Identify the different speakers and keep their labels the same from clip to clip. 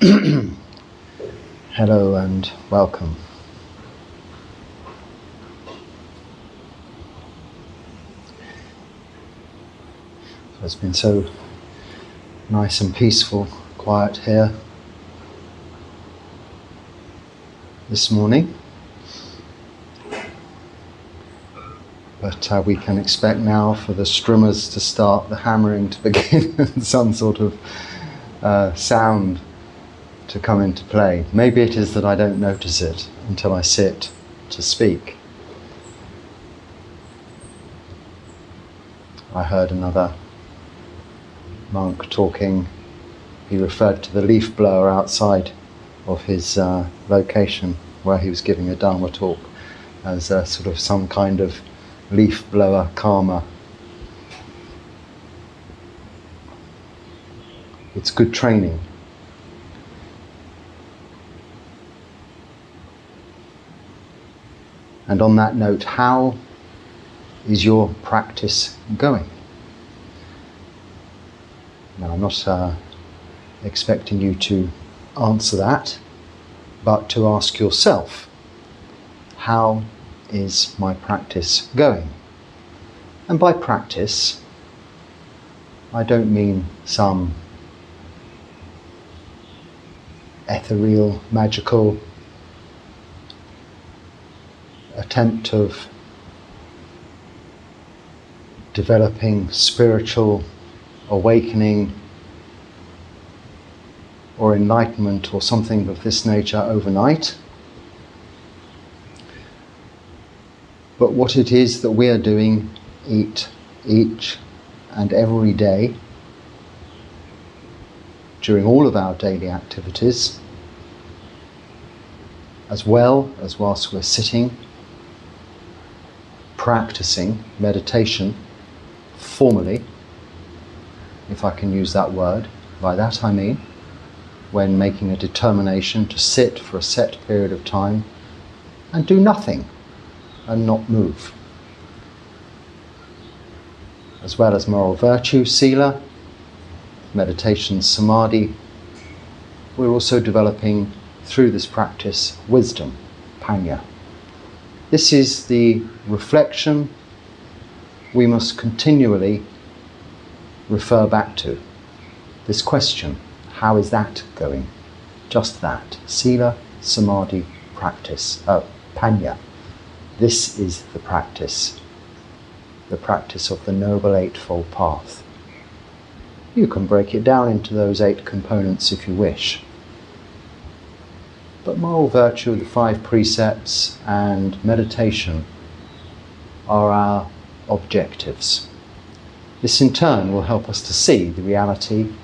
Speaker 1: Hello and welcome. It's been so nice and peaceful, quiet here this morning. But we can expect now for the strummers to start, the hammering to begin, and some sort of sound to come into play. Maybe it is that I don't notice it until I sit to speak. I heard another monk talking. He referred to the leaf blower outside of his location where he was giving a Dharma talk as a sort of some kind of leaf blower karma. It's good training. And on that note, how is your practice going? Now, I'm not expecting you to answer that, but to ask yourself, how is my practice going? And by practice, I don't mean some ethereal, magical attempt of developing spiritual awakening or enlightenment or something of this nature overnight. But what it is that we are doing each and every day during all of our daily activities, as well as whilst we're sitting, practicing meditation formally, if I can use that word. By that I mean when making a determination to sit for a set period of time and do nothing and not move. As well as moral virtue, sila, meditation, samadhi, we're also developing through this practice wisdom, panya. This is the reflection we must continually refer back to. This question, how is that going? Just that, sila, samadhi, practice, panya. This is the practice of the Noble Eightfold Path. You can break it down into those 8 components if you wish. But moral virtue, the 5 precepts, and meditation are our objectives. This in turn will help us to see the reality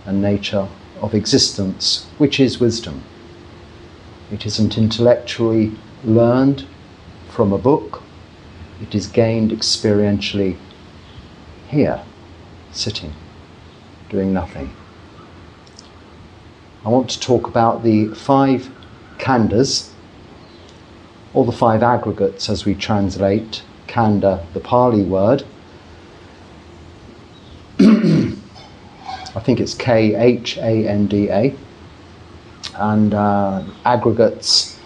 Speaker 1: and nature of existence, which is wisdom. It isn't intellectually learned from a book, it is gained experientially here, sitting, doing nothing. I want to talk about the 5 Khandhas, or the 5 aggregates as we translate Khandha, the Pali word. I think it's Khanda, and aggregates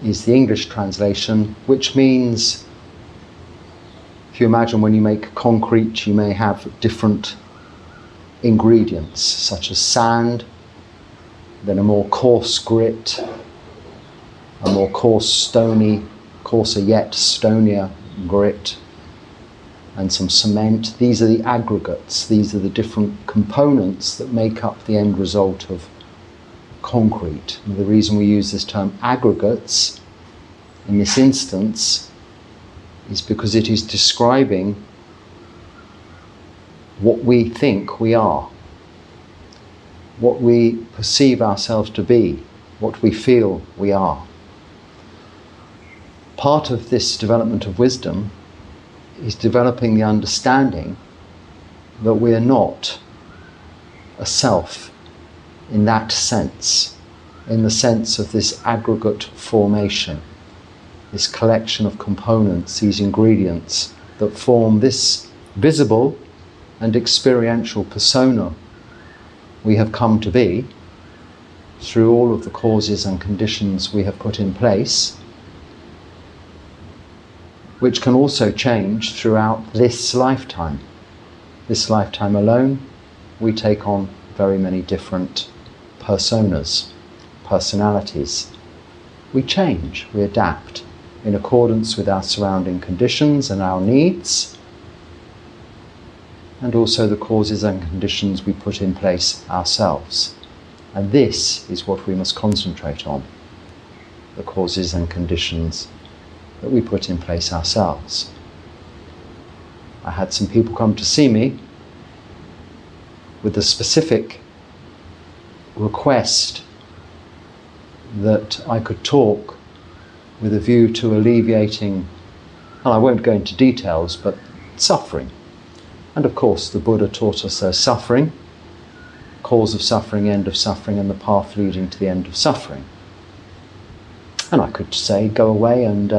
Speaker 1: is the English translation, which means, if you imagine when you make concrete, you may have different ingredients, such as sand, then a more coarse grit, a more coarser yet stonier grit, and some cement. These are the aggregates. These are the different components that make up the end result of concrete. And the reason we use this term aggregates in this instance is because it is describing what we think we are, what we perceive ourselves to be, what we feel we are. Part of this development of wisdom is developing the understanding that we are not a self in that sense, in the sense of this aggregate formation, this collection of components, these ingredients that form this visible and experiential persona we have come to be, through all of the causes and conditions we have put in place, which can also change throughout this lifetime. This lifetime alone, we take on very many different personas, personalities. We change, we adapt in accordance with our surrounding conditions and our needs, and also the causes and conditions we put in place ourselves. And this is what we must concentrate on, the causes and conditions that we put in place ourselves. I had some people come to see me with the specific request that I could talk with a view to alleviating, and I won't go into details, but suffering. And of course the Buddha taught us there's suffering, cause of suffering, end of suffering, and the path leading to the end of suffering. And I could say, go away and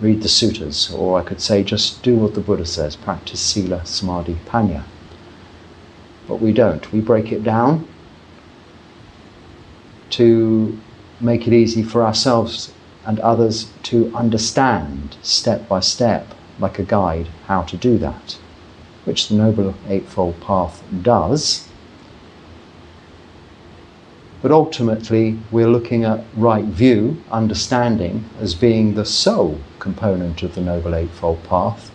Speaker 1: read the suttas, or I could say, just do what the Buddha says, practice sila, samadhi, panya. But we don't. We break it down to make it easy for ourselves and others to understand step by step, like a guide, how to do that, which the Noble Eightfold Path does. But ultimately, we're looking at right view, understanding, as being the sole component of the Noble Eightfold Path,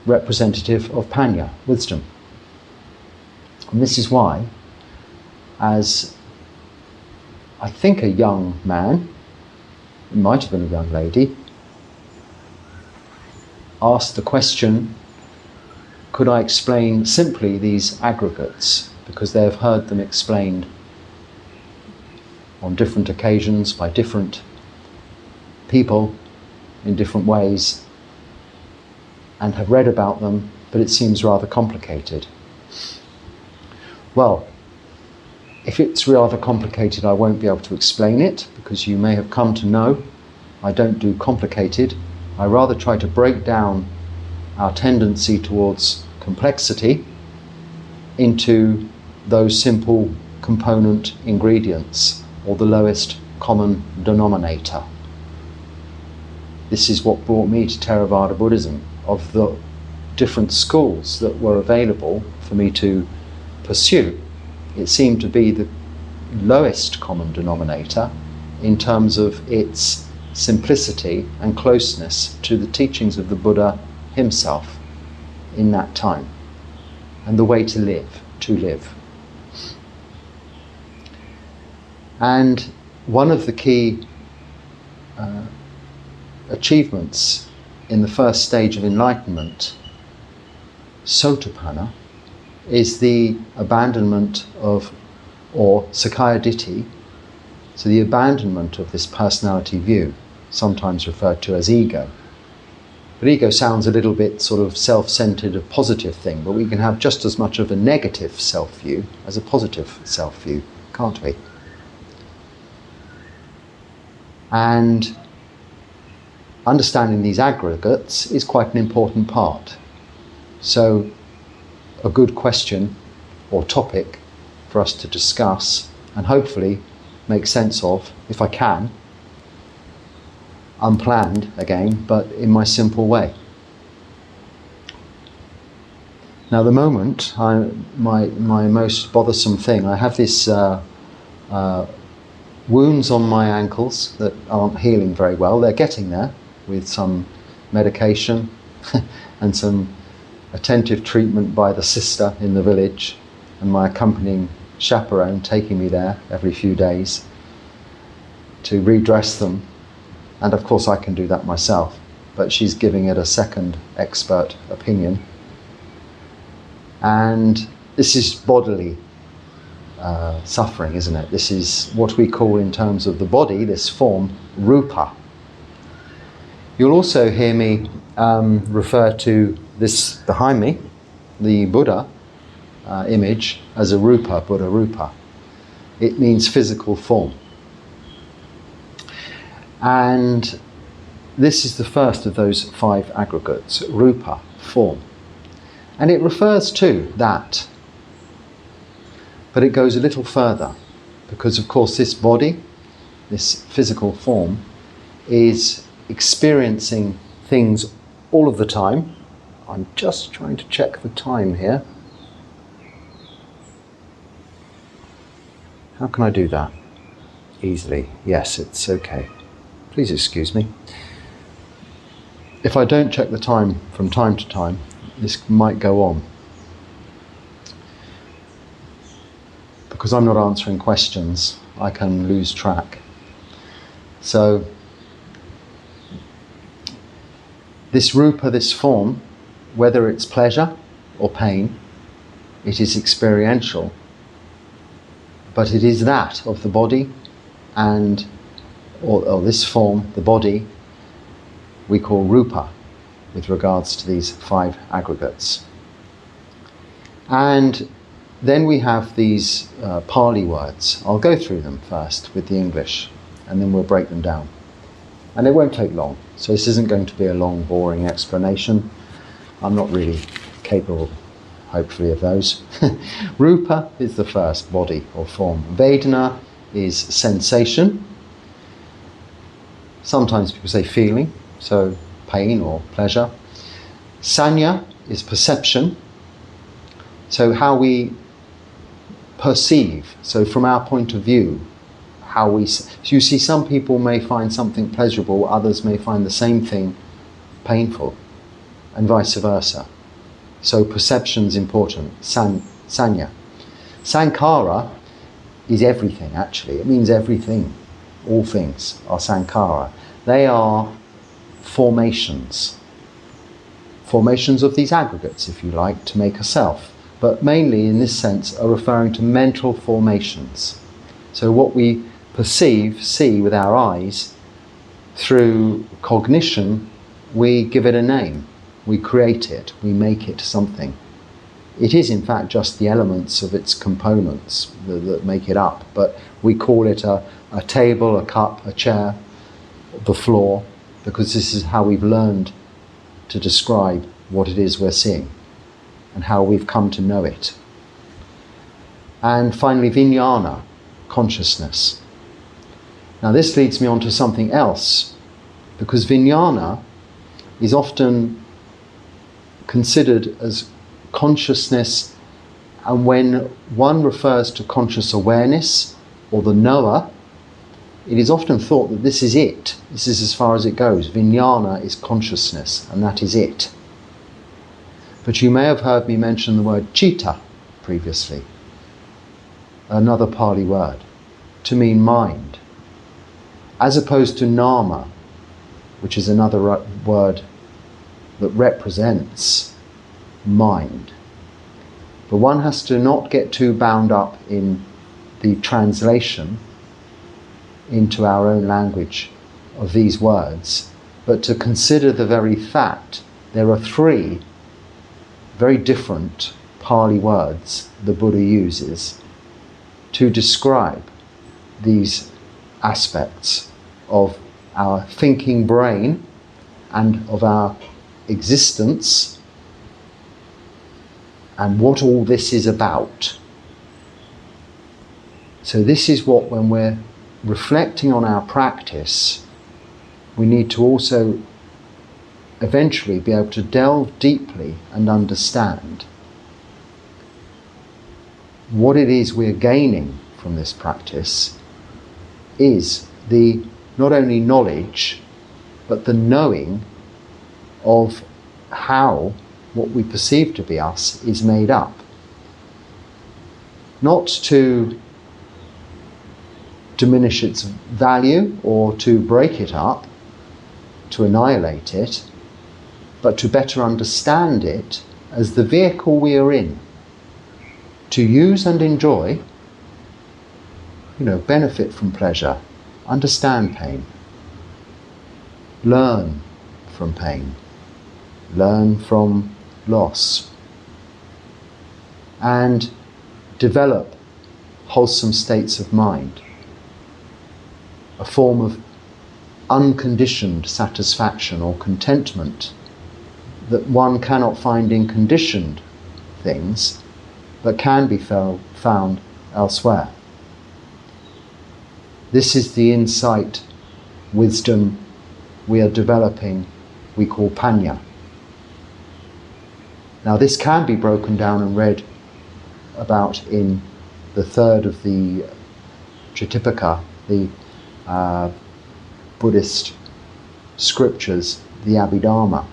Speaker 1: representative of panya, wisdom. And this is why, as I think a young man, it might have been a young lady, asked the question, could I explain simply these aggregates, because they have heard them explained on different occasions by different people in different ways and have read about them, but it seems rather complicated. Well, if it's rather complicated, I won't be able to explain it, because you may have come to know I don't do complicated. I rather try to break down our tendency towards complexity into those simple component ingredients, or the lowest common denominator. This is what brought me to Theravada Buddhism. Of the different schools that were available for me to pursue, it seemed to be the lowest common denominator in terms of its simplicity and closeness to the teachings of the Buddha himself in that time, and the way to live. And one of the key achievements in the first stage of enlightenment, sotapanna, is the abandonment of, or sakkaya ditthi, so the abandonment of this personality view, sometimes referred to as ego. But ego sounds a little bit sort of self-centered, a positive thing, but we can have just as much of a negative self-view as a positive self-view, can't we? And understanding these aggregates is quite an important part. So a good question or topic for us to discuss and hopefully make sense of, if I can, unplanned again, but in my simple way. Now the moment, my most bothersome thing, I have this wounds on my ankles that aren't healing very well. They're getting there with some medication and some attentive treatment by the sister in the village and my accompanying chaperone taking me there every few days to redress them. And of course I can do that myself, but she's giving it a second expert opinion. And this is bodily suffering, isn't it? This is what we call in terms of the body, this form, rupa. You'll also hear me refer to this behind me, the Buddha image, as a rupa, Buddha rupa. It means physical form. And this is the first of those 5 aggregates, rupa, form. And it refers to that. But it goes a little further. because of course this body, this physical form, is experiencing things all of the time. I'm just trying to check the time here. How can I do that? Easily. Yes, it's okay. Please excuse me. If I don't check the time from time to time, this might go on. Because I'm not answering questions, I can lose track. So, this rupa, this form, whether it's pleasure or pain, it is experiential. But it is that of the body, and or this form, the body, we call rupa with regards to these 5 aggregates. And then we have these Pali words. I'll go through them first with the English, and then we'll break them down. And it won't take long, so this isn't going to be a long, boring explanation. I'm not really capable, hopefully, of those. Rupa is the first, body or form. Vedana is sensation. Sometimes people say feeling, so pain or pleasure. Sanya is perception, so how we perceive, so from our point of view, so you see, some people may find something pleasurable, others may find the same thing painful, and vice versa. So perception's important. Sanya. Sankhara is everything, actually. It means everything. All things are sankhara. They are formations. Formations of these aggregates, if you like, to make a self. But mainly, in this sense, are referring to mental formations. So what we perceive, see with our eyes, through cognition, we give it a name. We create it, we make it something. It is in fact just the elements of its components that make it up, but we call it a table, a cup, a chair, the floor, because this is how we've learned to describe what it is we're seeing and how we've come to know it. And finally, vijnana, consciousness. Now this leads me on to something else, because vijnana is often considered as consciousness, and when one refers to conscious awareness or the knower, it is often thought that this is it. This is as far as it goes. Vijnana is consciousness, and that is it. But you may have heard me mention the word citta previously, another Pali word, to mean mind, as opposed to nama, which is another word that represents mind. But one has to not get too bound up in the translation into our own language of these words, but to consider the very fact there are 3 very different Pali words the Buddha uses to describe these aspects of our thinking brain and of our existence, and what all this is about. So this is what, when we're reflecting on our practice, we need to also eventually be able to delve deeply and understand what it is we're gaining from this practice is the not only knowledge but the knowing of how what we perceive to be us is made up. Not to diminish its value or to break it up, to annihilate it, but to better understand it as the vehicle we are in, to use and enjoy, benefit from pleasure, understand pain, learn from pain, learn from loss, and develop wholesome states of mind, a form of unconditioned satisfaction or contentment that one cannot find in conditioned things, but can be found elsewhere. This is the insight, wisdom we are developing, we call panya. Now this can be broken down and read about in the third of the Tripitaka, the Buddhist scriptures, the Abhidharma,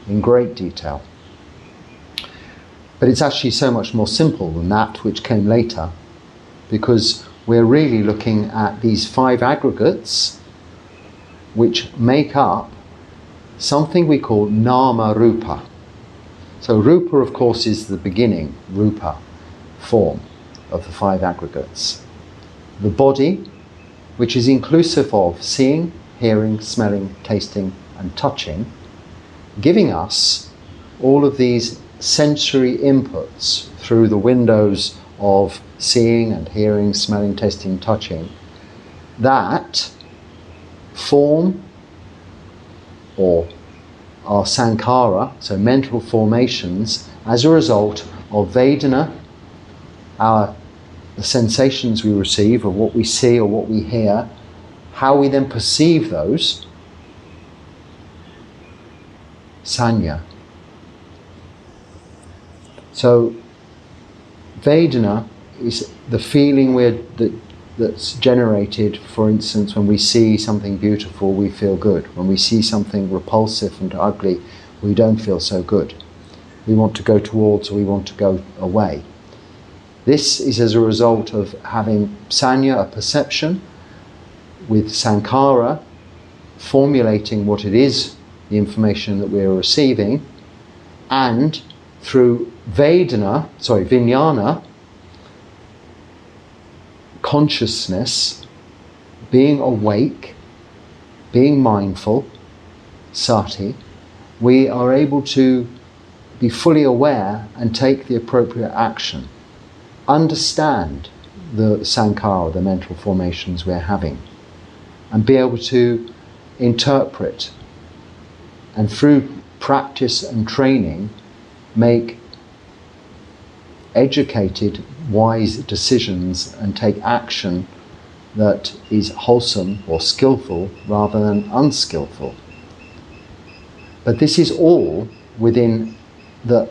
Speaker 1: in great detail. But it's actually so much more simple than that, which came later, because we're really looking at these 5 aggregates which make up something we call Nāmarūpa. So Rupa, of course, is the beginning, Rupa, form of the 5 aggregates. The body, which is inclusive of seeing, hearing, smelling, tasting and touching, giving us all of these sensory inputs through the windows of seeing and hearing, smelling, tasting, touching, that form, or our sankhara, so mental formations, as a result of Vedana, the sensations we receive of what we see or what we hear, how we then perceive those, sanya. So Vedana is the feeling that's generated, for instance, when we see something beautiful, we feel good. When we see something repulsive and ugly, we don't feel so good. We want to go towards, or we want to go away. This is as a result of having sanya, a perception, with sankhara formulating what it is, the information that we're receiving, and through vijnana, consciousness, being awake, being mindful, sati, we are able to be fully aware and take the appropriate action. Understand the sankhara, the mental formations we're having, and be able to interpret, and through practice and training, make educated, wise decisions and take action that is wholesome or skillful rather than unskillful. But this is all within the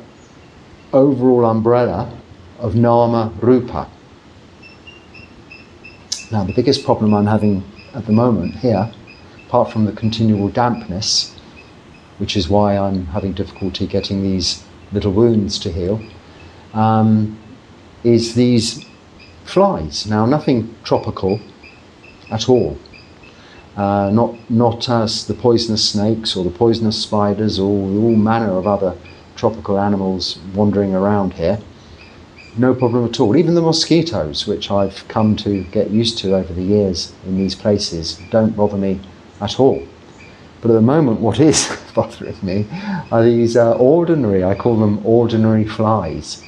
Speaker 1: overall umbrella of Nāmarūpa. Now, the biggest problem I'm having at the moment here, apart from the continual dampness, which is why I'm having difficulty getting these little wounds to heal, is these flies. Now, nothing tropical at all. Not the poisonous snakes or the poisonous spiders or all manner of other tropical animals wandering around here. No problem at all. Even the mosquitoes, which I've come to get used to over the years in these places, don't bother me at all. But at the moment, what is bothering me are these ordinary, I call them ordinary flies.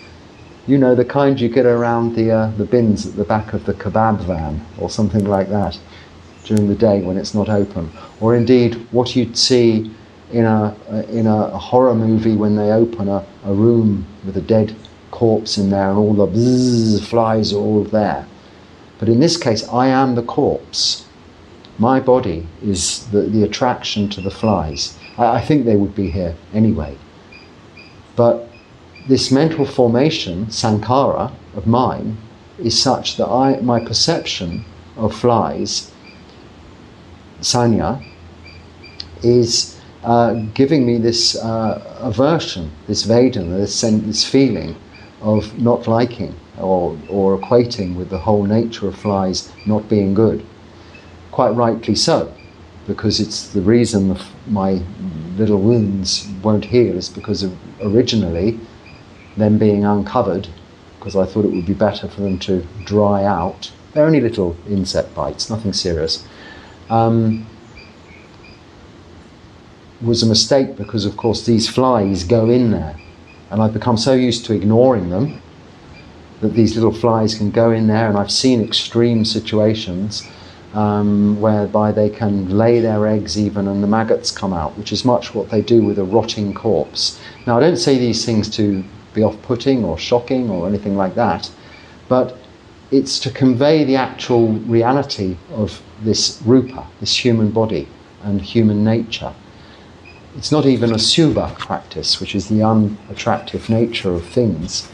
Speaker 1: You know, the kind you get around the bins at the back of the kebab van or something like that during the day when it's not open. Or indeed, what you'd see in a horror movie when they open a room with a dead corpse in there and all the bzzz, flies are all there. But in this case, I am the corpse. My body is the attraction to the flies. I think they would be here anyway. But this mental formation, sankhara, of mine, is such that my perception of flies, sanya, is giving me this aversion, this vedana, this feeling of not liking or equating with the whole nature of flies not being good. Quite rightly so, because it's the reason my little wounds won't heal is because of originally them being uncovered, because I thought it would be better for them to dry out. They're only little insect bites, nothing serious. Was a mistake because, of course, these flies go in there, and I've become so used to ignoring them that these little flies can go in there, and I've seen extreme situations whereby they can lay their eggs even and the maggots come out, which is much what they do with a rotting corpse. Now, I don't say these things to be off-putting or shocking or anything like that, but it's to convey the actual reality of this rupa, this human body and human nature. It's not even a subha practice, which is the unattractive nature of things,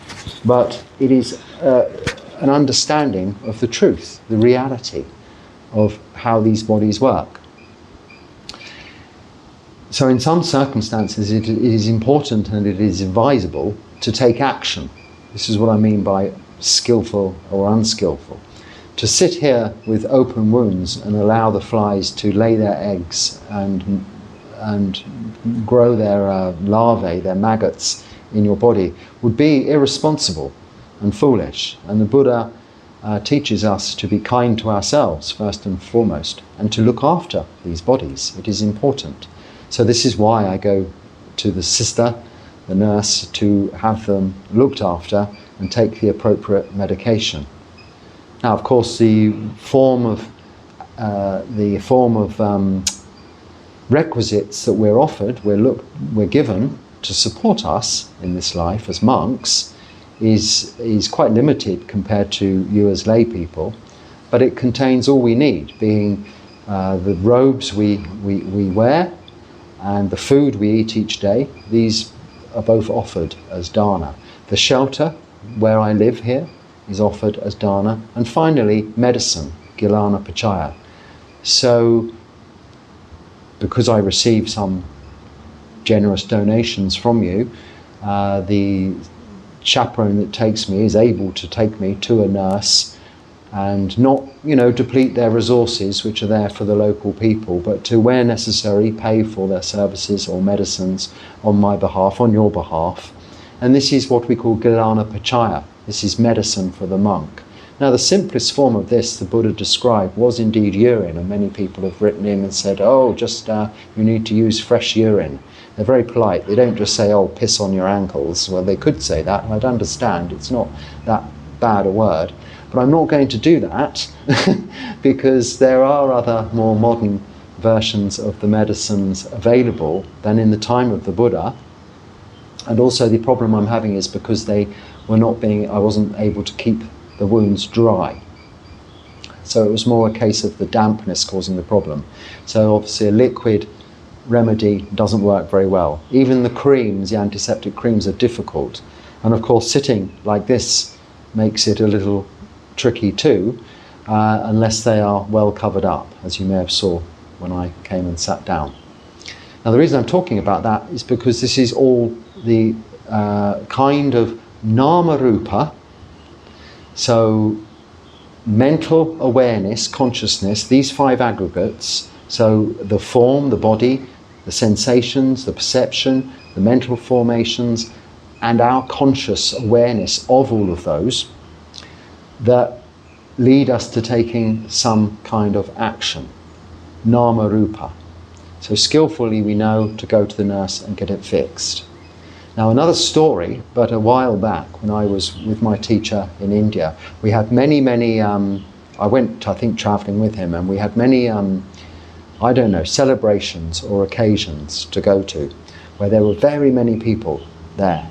Speaker 1: but it is an understanding of the truth, the reality of how these bodies work. So in some circumstances it is important and it is advisable to take action. This is what I mean by skillful or unskillful. To sit here with open wounds and allow the flies to lay their eggs and grow their larvae, their maggots in your body, would be irresponsible and foolish. And the Buddha teaches us to be kind to ourselves first and foremost, and to look after these bodies. It is important. So this is why I go to the sister, the nurse, to have them looked after and take the appropriate medication. Now, of course, the form of requisites that we're offered, we're given to support us in this life as monks is quite limited compared to you as lay people, but it contains all we need, being the robes we wear and the food we eat each day. These are both offered as dana. The shelter where I live here is offered as dana, and finally medicine, gilana pachaya. So because I receive some generous donations from you, the chaperone that takes me is able to take me to a nurse and not, deplete their resources, which are there for the local people, but to, where necessary, pay for their services or medicines on my behalf, on your behalf. And this is what we call gilana pachaya. This is medicine for the monk. Now, the simplest form of this the Buddha described was indeed urine, and many people have written in and said, you need to use fresh urine. They're very polite. They don't just say, piss on your ankles. Well, they could say that, and I'd understand. It's not that bad a word. But I'm not going to do that because there are other more modern versions of the medicines available than in the time of the Buddha. And also the problem I'm having is because I wasn't able to keep the wounds dry. So it was more a case of the dampness causing the problem. So obviously a liquid remedy doesn't work very well. Even the creams, the antiseptic creams, are difficult. And of course sitting like this makes it a little tricky too, unless they are well covered up, as you may have saw when I came and sat down. Now the reason I'm talking about that is because this is all the kind of Nāmarūpa, so mental awareness, consciousness, these 5 aggregates, so the form, the body, the sensations, the perception, the mental formations, and our conscious awareness of all of those, that lead us to taking some kind of action, Nāmarūpa. So skillfully we know to go to the nurse and get it fixed. Now another story, but a while back when I was with my teacher in India, we had many, I went, I think, travelling with him, and we had many, celebrations or occasions to go to, where there were very many people there.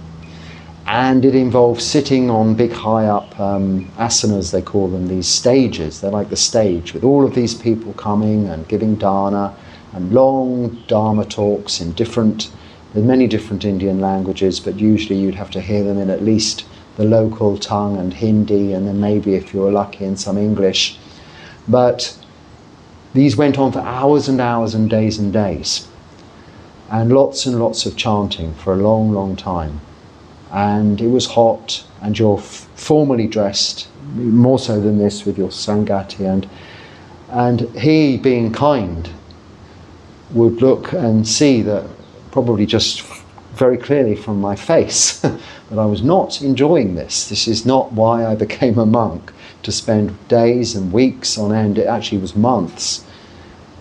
Speaker 1: And it involves sitting on big high up asanas, they call them, these stages. They're like the stage with all of these people coming and giving dana and long dharma talks in many different Indian languages, but usually you'd have to hear them in at least the local tongue and Hindi, and then maybe if you were lucky in some English. But these went on for hours and hours and days, and lots of chanting for a long, long time. And it was hot, and you're formally dressed, more so than this, with your sangati, and he, being kind, would look and see that, probably just very clearly from my face, that I was not enjoying this. This is not why I became a monk, to spend days and weeks on end. It actually was months,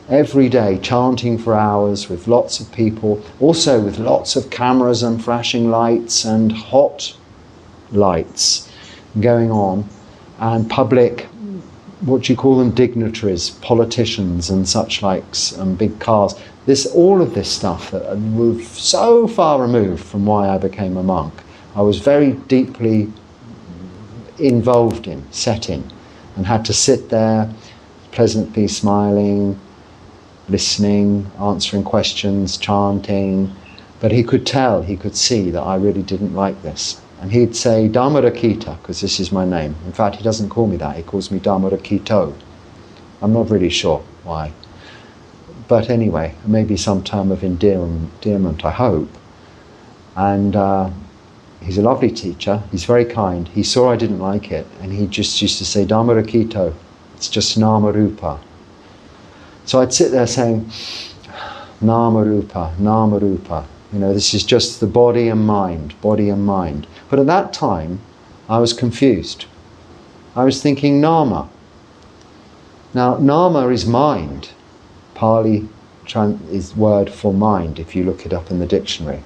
Speaker 1: every day chanting for hours with lots of people, also with lots of cameras and flashing lights and hot lights going on, and public, what do you call them, dignitaries, politicians and such likes, and big cars. All of this stuff that was so far removed from why I became a monk. I was very deeply involved in, set in. and had to sit there pleasantly smiling, listening, answering questions, chanting. But he could tell, he could see that I really didn't like this. And he'd say Dhammarakkhita, because this is my name. In fact, he doesn't call me that, he calls me Dhammarakkhito. I'm not really sure why. But anyway, maybe some term of endearment, I hope. And he's a lovely teacher, he's very kind. He saw I didn't like it, and he just used to say, Dhammarakkhito, it's just Nāmarūpa. So I'd sit there saying, Nāmarūpa, Nāmarūpa. You know, this is just the body and mind, body and mind. But at that time, I was confused. I was thinking Nama. Now, Nama is mind. Pali is word for mind, if you look it up in the dictionary.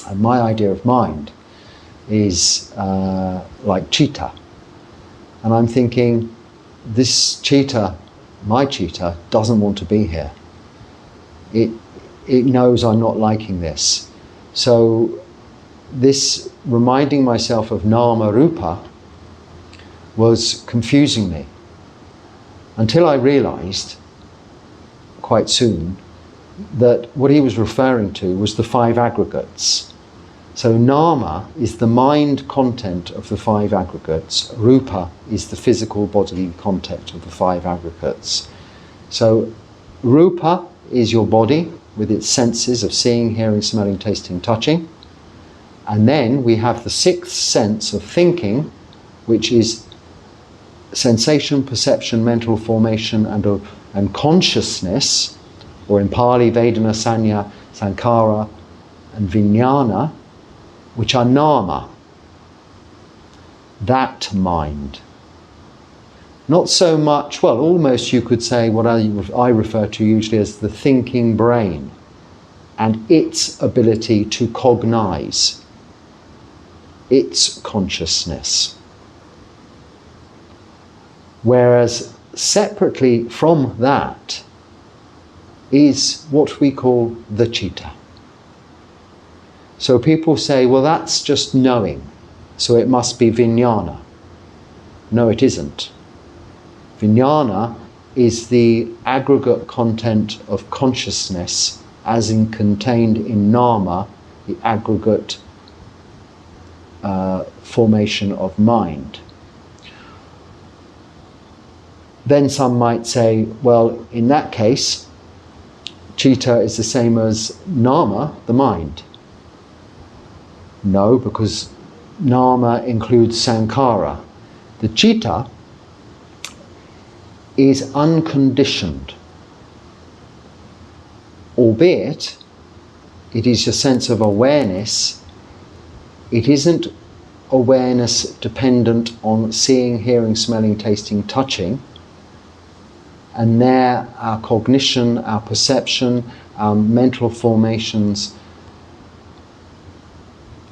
Speaker 1: And my idea of mind is like Citta. And I'm thinking, this Citta, my Citta, doesn't want to be here. It knows I'm not liking this. So this reminding myself of Nāmarūpa was confusing me, until I realized quite soon that what he was referring to was the 5 aggregates. So Nama is the mind content of the 5 aggregates. Rupa is the physical bodily content of the 5 aggregates. So Rupa is your body with its senses of seeing, hearing, smelling, tasting, touching. And then we have the 6th sense of thinking, which is sensation, perception, mental formation, and consciousness, or in Pali, Vedana, Sanya, Sankhara, and Vijnana, which are Nama. That mind. Not so much, well, almost you could say what I refer to usually as the thinking brain and its ability to cognize, its consciousness. Whereas separately from that is what we call the Citta. So people say, well, that's just knowing, so it must be Vijnana. No, it isn't. Vijnana is the aggregate content of consciousness as contained in Nama, the aggregate formation of mind. Then some might say, well, in that case, Citta is the same as Nama, the mind. No, because Nama includes Sankhara. The Citta is unconditioned, albeit it is a sense of awareness. It isn't awareness dependent on seeing, hearing, smelling, tasting, touching, and there our cognition, our perception, our mental formations,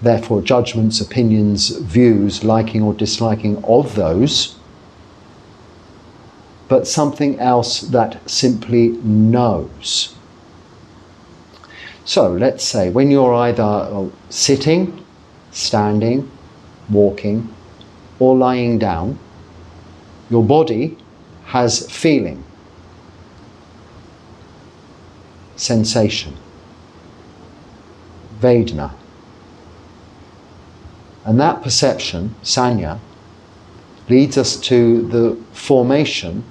Speaker 1: therefore judgments, opinions, views, liking or disliking of those, but something else that simply knows. So let's say when you're either sitting, standing, walking, or lying down, your body has feeling, sensation, Vedana. And that perception, Sanya, leads us to the formation,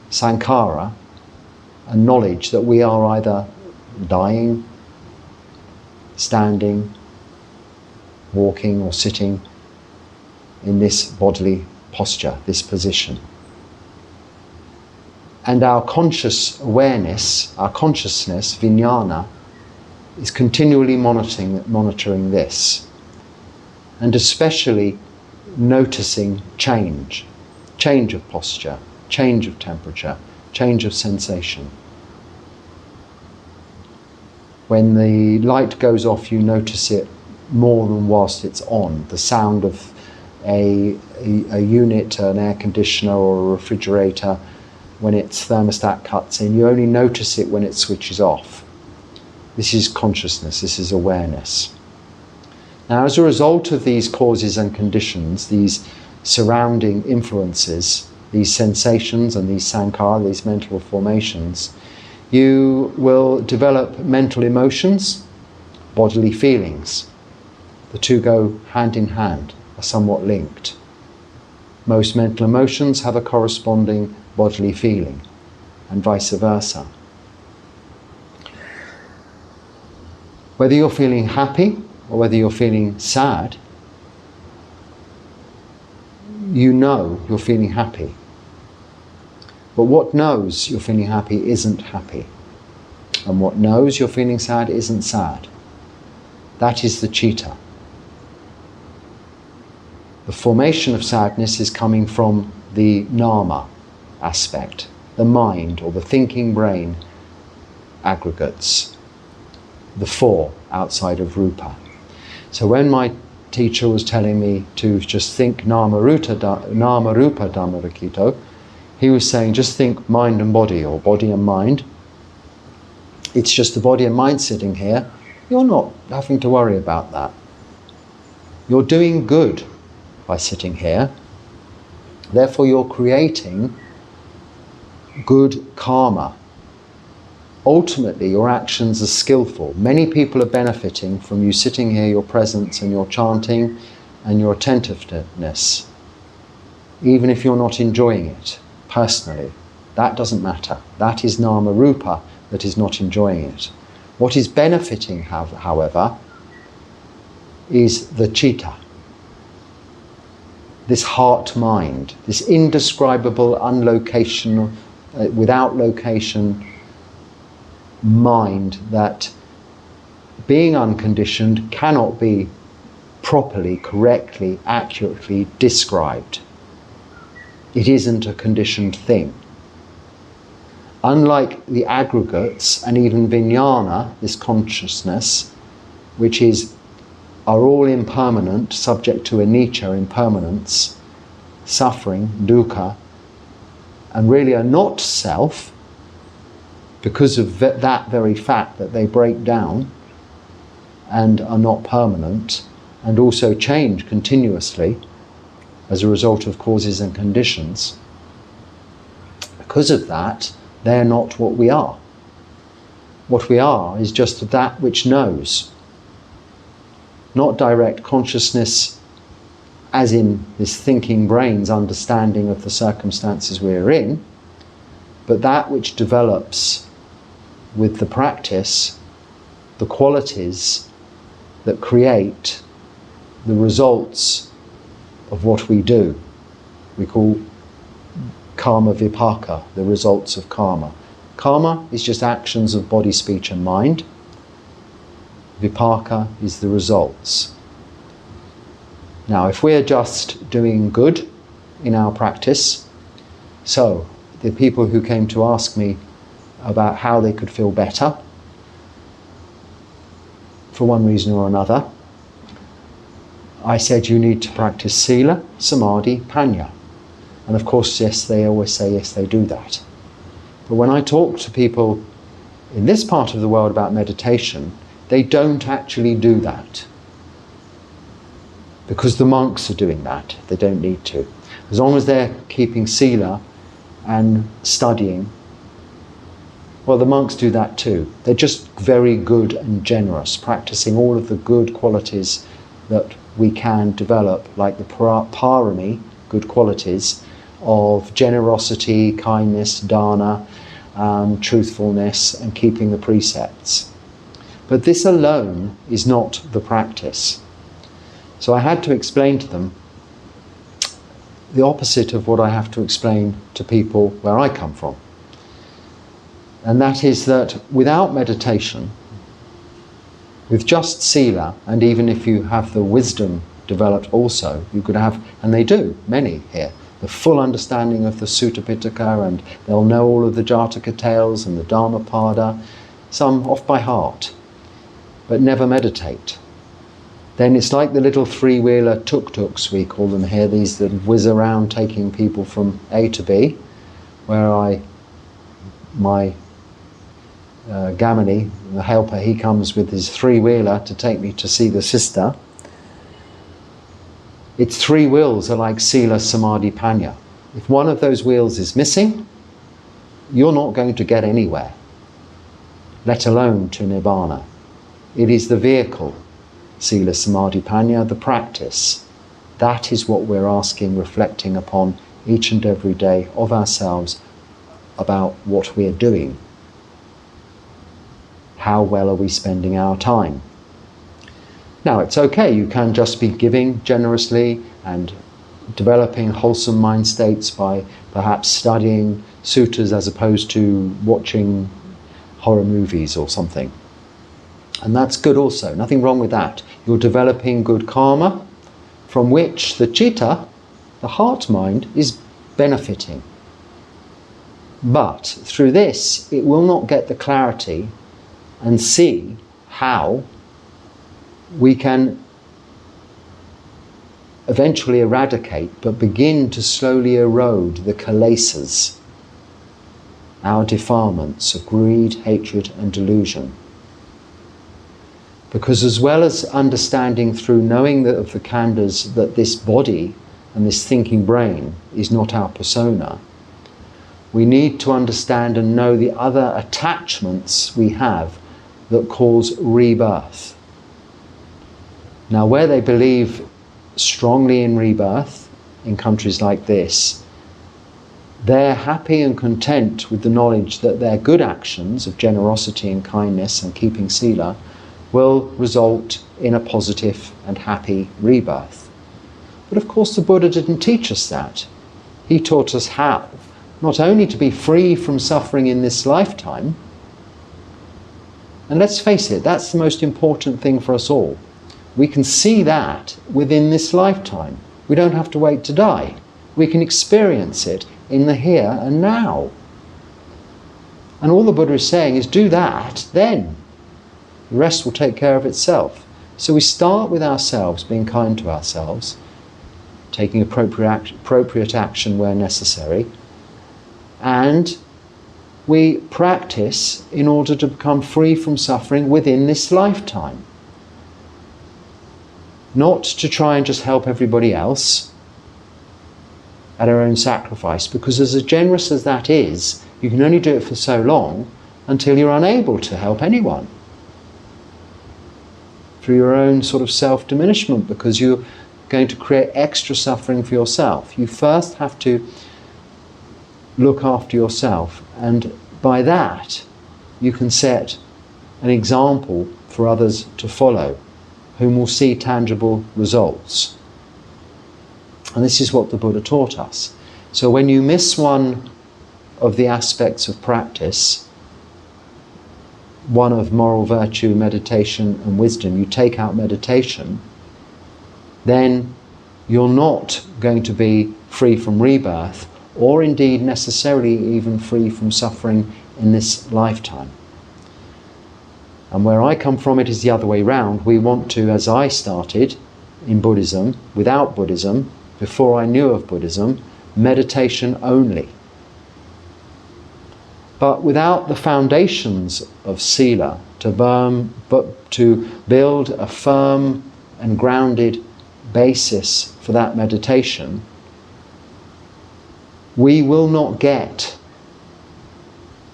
Speaker 1: Sankhara, and knowledge that we are either lying, standing, walking or sitting in this bodily posture, this position. And our conscious awareness, our consciousness, Vijnana, is continually monitoring this. And especially noticing change of posture, change of temperature, change of sensation. When the light goes off, you notice it more than whilst it's on. The sound of a unit, an air conditioner or a refrigerator, when its thermostat cuts in, you only notice it when it switches off. This is consciousness, this is awareness. Now, as a result of these causes and conditions, these surrounding influences, these sensations and these sankhara, these mental formations, you will develop mental emotions, bodily feelings. The two go hand in hand, are somewhat linked. Most mental emotions have a corresponding bodily feeling, and vice versa. Whether you're feeling happy or whether you're feeling sad, you know you're feeling happy. But what knows you're feeling happy isn't happy. And what knows you're feeling sad isn't sad. That is the citta. The formation of sadness is coming from the nama aspect, the mind or the thinking brain aggregates, the four outside of rupa. So when my teacher was telling me to just think Nāmarūpa Dhammarakkhita, he was saying just think mind and body, or body and mind. It's just the body and mind sitting here. You're not having to worry about that. You're doing good by sitting here. Therefore you're creating good karma. Ultimately, your actions are skillful. Many people are benefiting from you sitting here, your presence and your chanting and your attentiveness. Even if you're not enjoying it personally, that doesn't matter. That is Nāmarūpa that is not enjoying it. What is benefiting, however, is the citta. This heart-mind, this indescribable, unlocational, without location mind that, being unconditioned, cannot be properly, correctly, accurately described. It isn't a conditioned thing. Unlike the aggregates and even vijnana, this consciousness, which are all impermanent, subject to anicca, impermanence, suffering, dukkha, and really are not self, because of that very fact that they break down and are not permanent and also change continuously as a result of causes and conditions. Because of that, they're not what we are. What we are is just that which knows. Not direct consciousness as in this thinking brain's understanding of the circumstances we're in, but that which develops with the practice, the qualities that create the results of what we do. We call karma vipaka, the results of karma. Karma is just actions of body, speech and mind. Vipaka is the results. Now, if we're just doing good in our practice, so the people who came to ask me about how they could feel better, for one reason or another, I said you need to practice sila, samadhi, panya. And of course, yes, they always say yes, they do that. But when I talk to people in this part of the world about meditation, they don't actually do that. Because the monks are doing that, they don't need to. As long as they're keeping sila and studying, well, the monks do that too. They're just very good and generous, practicing all of the good qualities that we can develop, like the parami, good qualities of generosity, kindness, dana, truthfulness, and keeping the precepts. But this alone is not the practice. So I had to explain to them the opposite of what I have to explain to people where I come from. And that is that without meditation, with just sila, and even if you have the wisdom developed also, you could have, and they do, many here, the full understanding of the Sutta Pitaka, and they'll know all of the Jataka tales and the Dhammapada, some off by heart, but never meditate. Then it's like the little three-wheeler tuk-tuks, we call them here, these that whiz around taking people from A to B, where my Gamini, the helper, he comes with his three-wheeler to take me to see the sister. Its three wheels are like sila, samadhi, panya. If one of those wheels is missing, you're not going to get anywhere, let alone to Nibbana. It is the vehicle, Sila Samadhi Panya, the practice. That is what we're asking, reflecting upon each and every day of ourselves about what we are doing. How well are we spending our time? Now, it's okay, you can just be giving generously and developing wholesome mind states by perhaps studying suttas as opposed to watching horror movies or something. And that's good also, nothing wrong with that. You're developing good karma from which the citta, the heart mind, is benefiting. But through this, it will not get the clarity and see how we can eventually eradicate, but begin to slowly erode the kilesas, our defilements of greed, hatred and delusion. Because as well as understanding through knowing that of the Khandhas that this body and this thinking brain is not our persona, we need to understand and know the other attachments we have that cause rebirth. Now, where they believe strongly in rebirth, in countries like this, they're happy and content with the knowledge that their good actions of generosity and kindness and keeping sila will result in a positive and happy rebirth. But of course the Buddha didn't teach us that. He taught us how, not only to be free from suffering in this lifetime, and let's face it, that's the most important thing for us all. We can see that within this lifetime. We don't have to wait to die. We can experience it in the here and now. And all the Buddha is saying is do that, then the rest will take care of itself. So we start with ourselves, being kind to ourselves, taking appropriate action where necessary, and we practice in order to become free from suffering within this lifetime. Not to try and just help everybody else at our own sacrifice, because as generous as that is, you can only do it for so long until you're unable to help anyone. Through your own sort of self-diminishment, because you're going to create extra suffering for yourself. You first have to look after yourself, and by that you can set an example for others to follow, whom will see tangible results. And this is what the Buddha taught us. So when you miss one of the aspects of practice, one of moral virtue, meditation and wisdom, you take out meditation, then you're not going to be free from rebirth, or indeed necessarily even free from suffering in this lifetime. And where I come from, it is the other way round. We want to, as I started in Buddhism, without Buddhism, before I knew of Buddhism, meditation only. But without the foundations of sila, to build a firm and grounded basis for that meditation, we will not get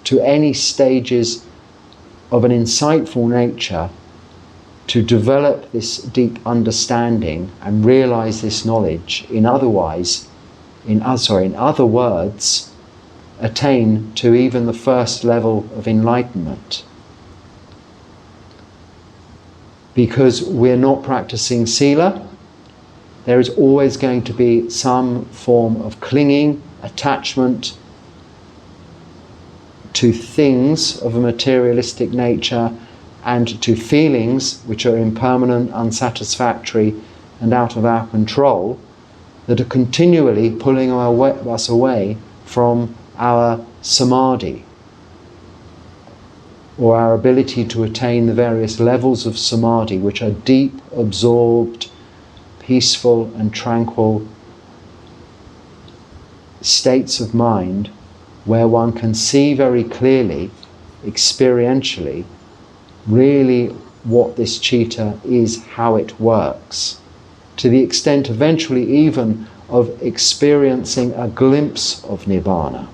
Speaker 1: to any stages of an insightful nature to develop this deep understanding and realize this knowledge, in other words, attain to even the first level of enlightenment. Because we're not practicing sila, there is always going to be some form of clinging, attachment to things of a materialistic nature and to feelings which are impermanent, unsatisfactory and out of our control, that are continually pulling us away from our samadhi, or our ability to attain the various levels of samadhi, which are deep, absorbed, peaceful and tranquil states of mind where one can see very clearly, experientially, really what this citta is, how it works, to the extent eventually even of experiencing a glimpse of Nibbana.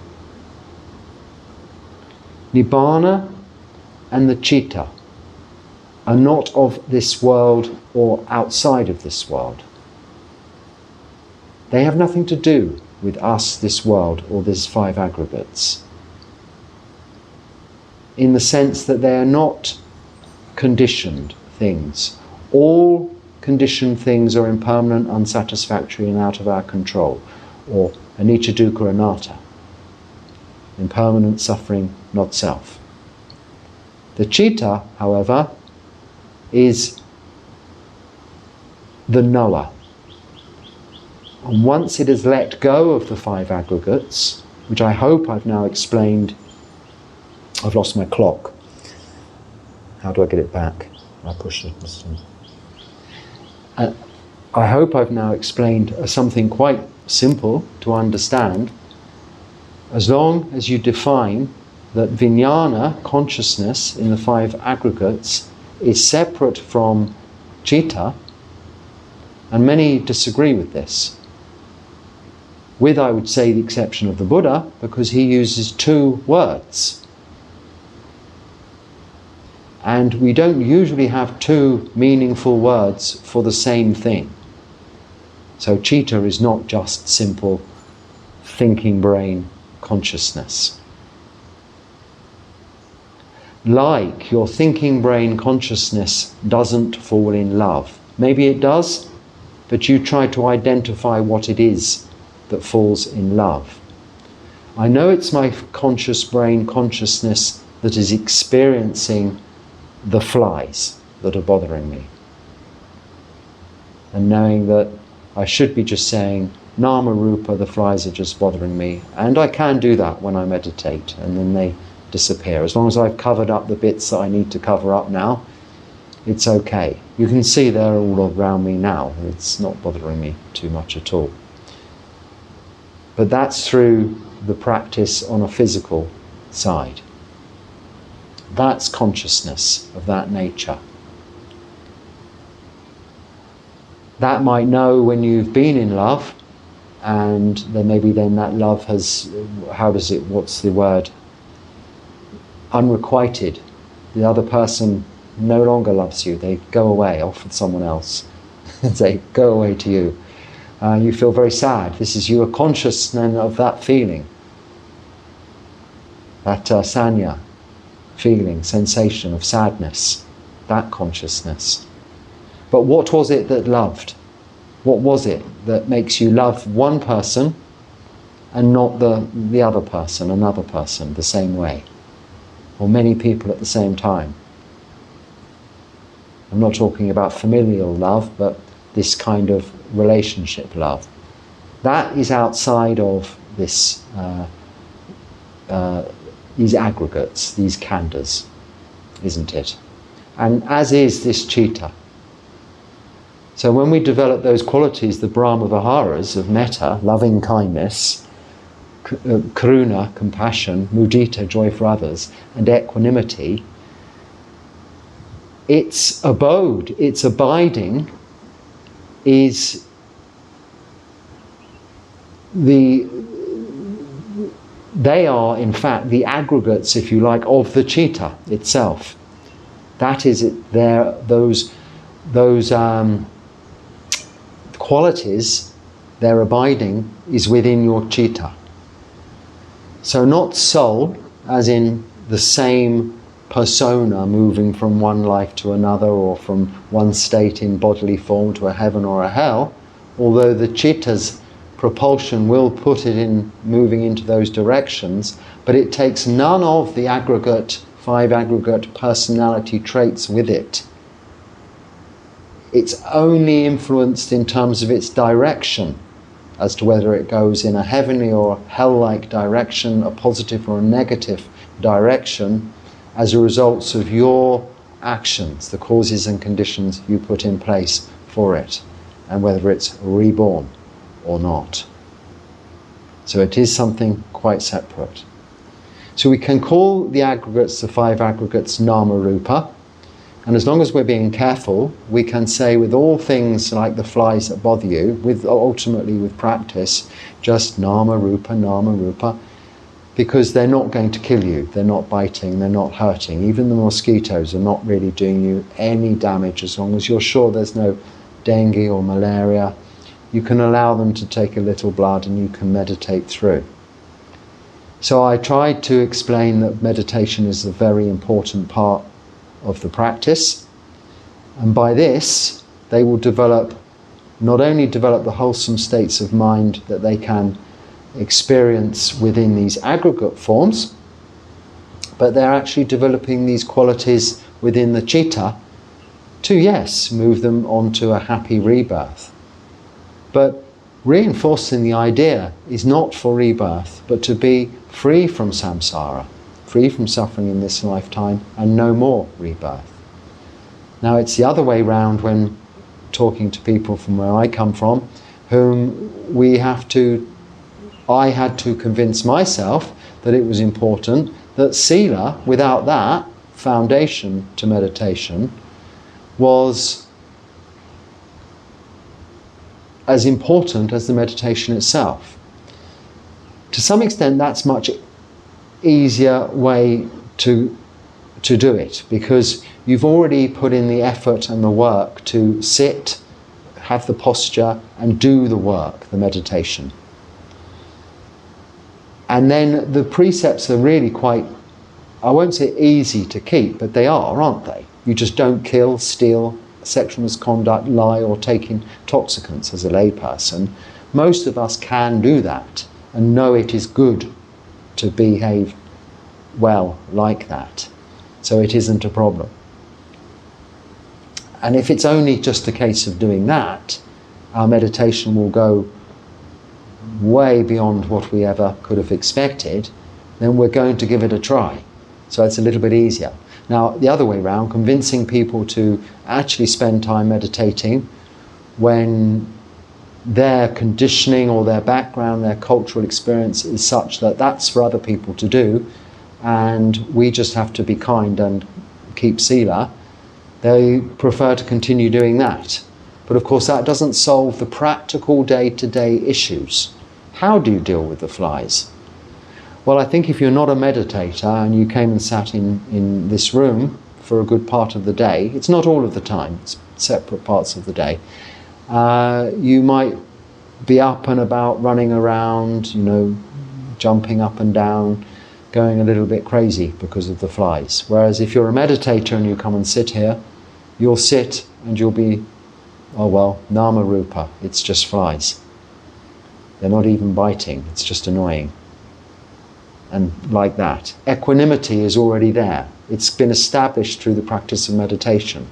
Speaker 1: Nibbana and the Citta are not of this world or outside of this world. They have nothing to do with us, this world, or these five aggregates, in the sense that they are not conditioned things. All conditioned things are impermanent, unsatisfactory, and out of our control, or anicca, dukkha, anatta. Impermanent, suffering, not self. The Citta, however, is the knower. And once it has let go of the five aggregates, which I hope I've now explained. I've lost my clock. How do I get it back? I push it. I hope I've now explained something quite simple to understand. As long as you define that vijnana, consciousness in the five aggregates, is separate from citta, and many disagree with this, with, I would say, the exception of the Buddha, because he uses two words. And we don't usually have two meaningful words for the same thing. So citta is not just simple thinking brain consciousness. Like your thinking brain consciousness doesn't fall in love. Maybe it does, but you try to identify what it is that falls in love. I know it's my conscious brain consciousness that is experiencing the flies that are bothering me. And knowing that I should be just saying, Nāmarūpa, the flies are just bothering me. And I can do that when I meditate, and then they disappear. As long as I've covered up the bits that I need to cover up now, it's okay. You can see they're all around me now. It's not bothering me too much at all. But that's through the practice on a physical side. That's consciousness of that nature. That might know when you've been in love, and then maybe then that love has, what's the word? Unrequited. The other person no longer loves you. They go away, off with someone else. They go away to you. You feel very sad. This is, you are conscious then of that feeling. That sanya feeling, sensation of sadness. That consciousness. But what was it that loved? What was it that makes you love one person and not the other person, another person, the same way? Or many people at the same time? I'm not talking about familial love, but this kind of relationship love. That is outside of this, these aggregates, these khandhas, isn't it? And as is this citta. So when we develop those qualities, the Brahma Viharas of metta, loving kindness, karuna, compassion, mudita, joy for others, and equanimity, its abode, its abiding, is they are in fact the aggregates, if you like, of the citta itself. That is it. There, those qualities, their abiding is within your citta. So not soul, as in the same persona moving from one life to another, or from one state in bodily form to a heaven or a hell, although the citta's propulsion will put it in moving into those directions, but it takes none of the five aggregate personality traits with it. It's only influenced in terms of its direction, as to whether it goes in a heavenly or hell-like direction, a positive or a negative direction, as a result of your actions, the causes and conditions you put in place for it, and whether it's reborn or not. So it is something quite separate. So we can call the aggregates, the five aggregates, Nāmarūpa, And as long as we're being careful, we can say with all things like the flies that bother you, ultimately with practice, just Nāmarūpa, Nāmarūpa, because they're not going to kill you, they're not biting, they're not hurting. Even the mosquitoes are not really doing you any damage as long as you're sure there's no dengue or malaria. You can allow them to take a little blood and you can meditate through. So I tried to explain that meditation is a very important part of the practice, and by this they will not only develop the wholesome states of mind that they can experience within these aggregate forms, but they're actually developing these qualities within the citta to, yes, move them onto a happy rebirth. But reinforcing the idea is not for rebirth, but to be free from samsara, free from suffering in this lifetime and no more rebirth. Now it's the other way round when talking to people from where I come from, whom I had to convince myself that it was important that sila, without that foundation to meditation, was as important as the meditation itself. To some extent that's much easier way to do it, because you've already put in the effort and the work to sit, have the posture and do the work, the meditation. And then the precepts are really quite, I won't say easy to keep, but they are, aren't they? You just don't kill, steal, sexual misconduct, lie or take intoxicants as a layperson. Most of us can do that and know it is good to behave well like that. So it isn't a problem. And if it's only just a case of doing that, our meditation will go way beyond what we ever could have expected, then we're going to give it a try. So it's a little bit easier. Now, the other way around, convincing people to actually spend time meditating when their conditioning or their background, their cultural experience is such that that's for other people to do, and we just have to be kind and keep sila, they prefer to continue doing that. But of course that doesn't solve the practical day-to-day issues. How do you deal with the flies? Well, I think if you're not a meditator and you came and sat in this room for a good part of the day, it's not all of the time, it's separate parts of the day, you might be up and about, running around, jumping up and down, going a little bit crazy because of the flies. Whereas if you're a meditator and you come and sit here, you'll sit and you'll be, oh well, Nāmarūpa, it's just flies. They're not even biting, it's just annoying. And like that. Equanimity is already there. It's been established through the practice of meditation.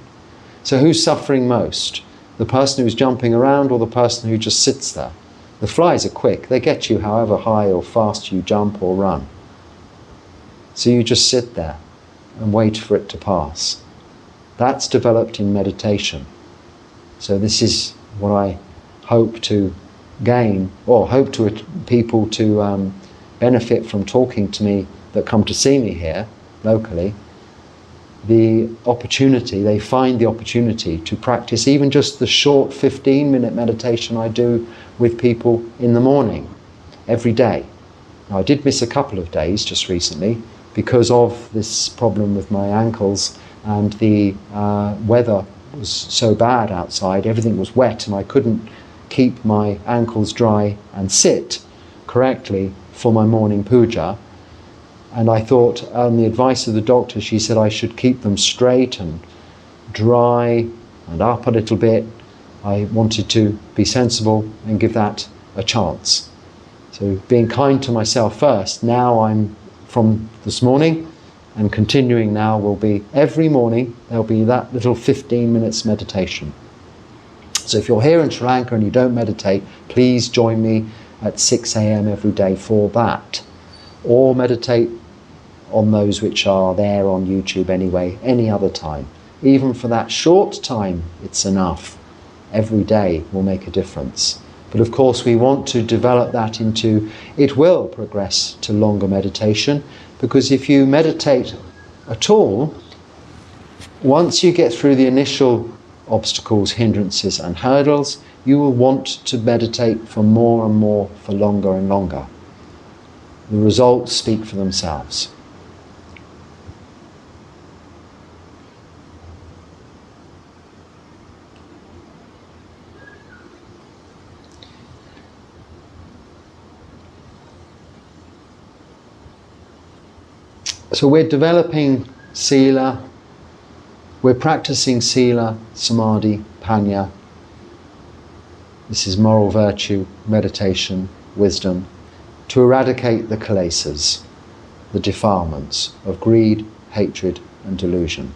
Speaker 1: So who's suffering most? The person who's jumping around or the person who just sits there? The flies are quick. They get you however high or fast you jump or run. So you just sit there and wait for it to pass. That's developed in meditation. So this is what I hope to gain, or hope to people to benefit from talking to me that come to see me here locally. The opportunity, they find the opportunity to practice even just the short 15-minute meditation I do with people in the morning, every day. Now, I did miss a couple of days just recently because of this problem with my ankles, and the weather was so bad outside, everything was wet and I couldn't keep my ankles dry and sit correctly for my morning puja. And I thought, on the advice of the doctor, she said I should keep them straight and dry and up a little bit. I wanted to be sensible and give that a chance. So being kind to myself first. Now I'm, from this morning and continuing now, will be every morning there'll be that little 15 minutes meditation. So if you're here in Sri Lanka and you don't meditate, please join me at 6 a.m. every day for that. Or meditate on those which are there on YouTube anyway, any other time. Even for that short time, it's enough. Every day will make a difference. But of course we want to develop that into, it will progress to longer meditation, because if you meditate at all, once you get through the initial obstacles, hindrances and hurdles, you will want to meditate for more and more, for longer and longer. The results speak for themselves. So we're developing sila, we're practicing sila, samadhi, panya. This is moral virtue, meditation, wisdom, to eradicate the kilesas, the defilements of greed, hatred and delusion.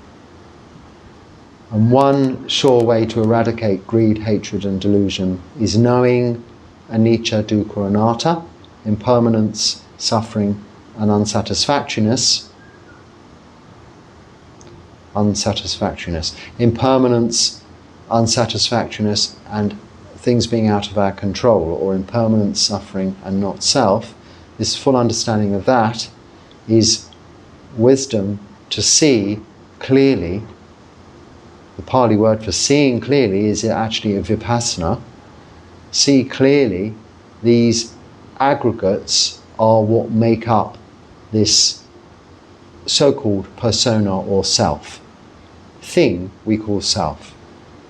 Speaker 1: And one sure way to eradicate greed, hatred and delusion is knowing anicca, dukkha, anatta, impermanence, suffering and unsatisfactoriness. Impermanence, unsatisfactoriness and things being out of our control, or impermanence, suffering and not self. This full understanding of that is wisdom to see clearly. The Pali word for seeing clearly is actually a vipassana. See clearly these aggregates are what make up this so-called persona or self. Thing we call self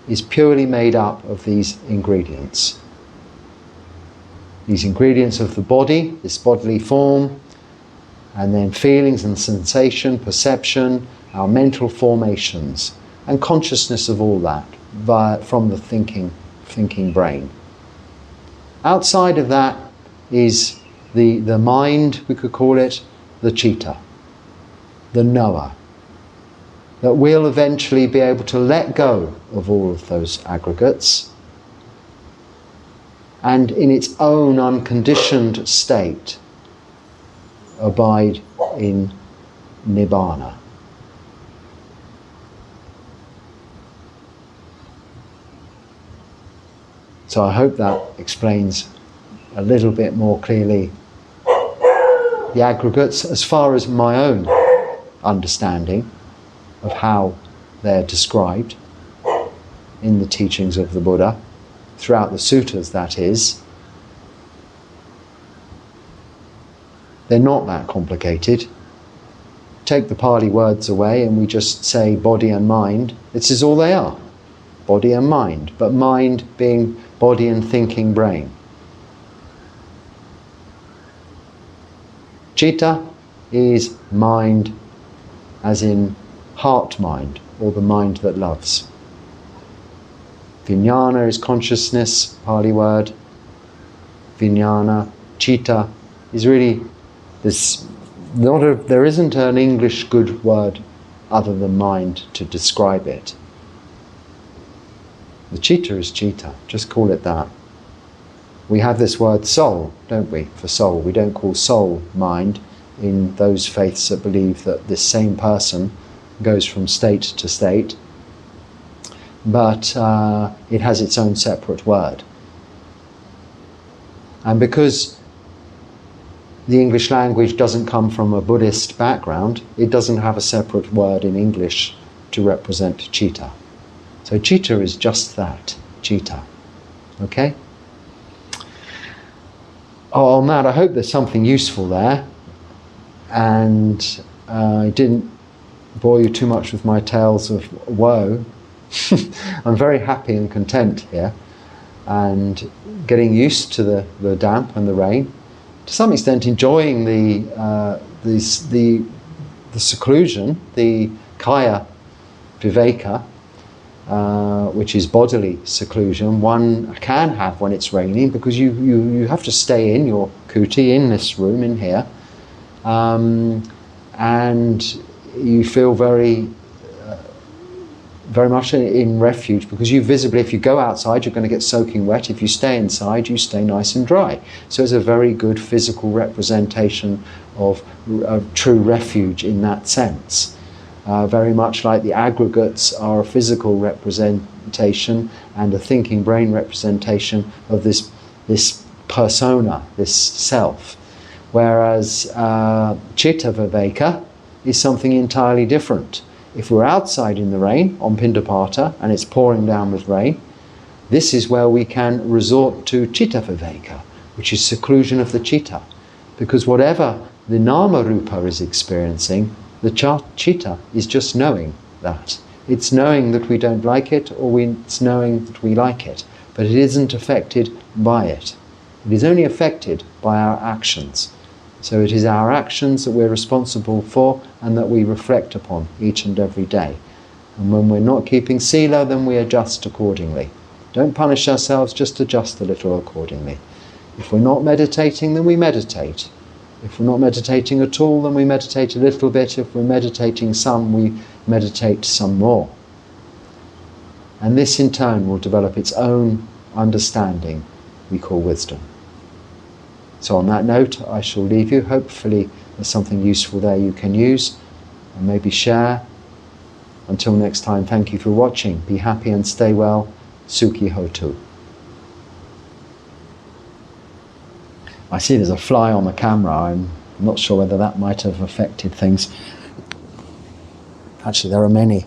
Speaker 1: is purely made up of these ingredients. These ingredients of the body, this bodily form, and then feelings and sensation, perception, our mental formations, and consciousness of all that from the thinking brain. Outside of that is the mind, we could call it, the citta, the knower, that we'll eventually be able to let go of all of those aggregates and in its own unconditioned state abide in nibbana. So I hope that explains a little bit more clearly the aggregates as far as my own understanding of how they're described in the teachings of the Buddha, throughout the suttas that is. They're not that complicated. Take the Pali words away and we just say body and mind. This is all they are, body and mind, but mind being body and thinking brain. Citta is mind as in heart mind, or the mind that loves. Vijnana is consciousness, Pali word. Vijnana, citta is really this. There isn't an English good word other than mind to describe it. The citta is citta, just call it that. We have this word soul, don't we, for soul. We don't call soul mind in those faiths that believe that this same person goes from state to state, but it has its own separate word. And because the English language doesn't come from a Buddhist background, it doesn't have a separate word in English to represent citta. So citta is just that, citta. Okay? On that, I hope there's something useful there, and I didn't bore you too much with my tales of woe. I'm very happy and content here, and getting used to the damp and the rain. To some extent, enjoying the seclusion, the kaya viveka, which is bodily seclusion, one can have when it's raining, because you have to stay in your kuti, in this room, in here, and you feel very much in refuge, because you visibly, if you go outside, you're going to get soaking wet. If you stay inside, you stay nice and dry. So it's a very good physical representation of true refuge in that sense. Very much like the aggregates are a physical representation and a thinking brain representation of this persona, this self. Whereas citta viveka is something entirely different. If we're outside in the rain, on Pindapata, and it's pouring down with rain, this is where we can resort to Citta Viveka, which is seclusion of the Citta. Because whatever the Nāmarūpa is experiencing, the Citta is just knowing that. It's knowing that we don't like it, or it's knowing that we like it. But it isn't affected by it. It is only affected by our actions. So it is our actions that we're responsible for and that we reflect upon each and every day. And when we're not keeping sila, then we adjust accordingly. Don't punish ourselves, just adjust a little accordingly. If we're not meditating, then we meditate. If we're not meditating at all, then we meditate a little bit. If we're meditating some, we meditate some more. And this in turn will develop its own understanding we call wisdom. So on that note, I shall leave you. Hopefully there's something useful there you can use and maybe share. Until next time, thank you for watching. Be happy and stay well. Sukhi Hotu. I see there's a fly on the camera. I'm not sure whether that might have affected things. Actually, there are many.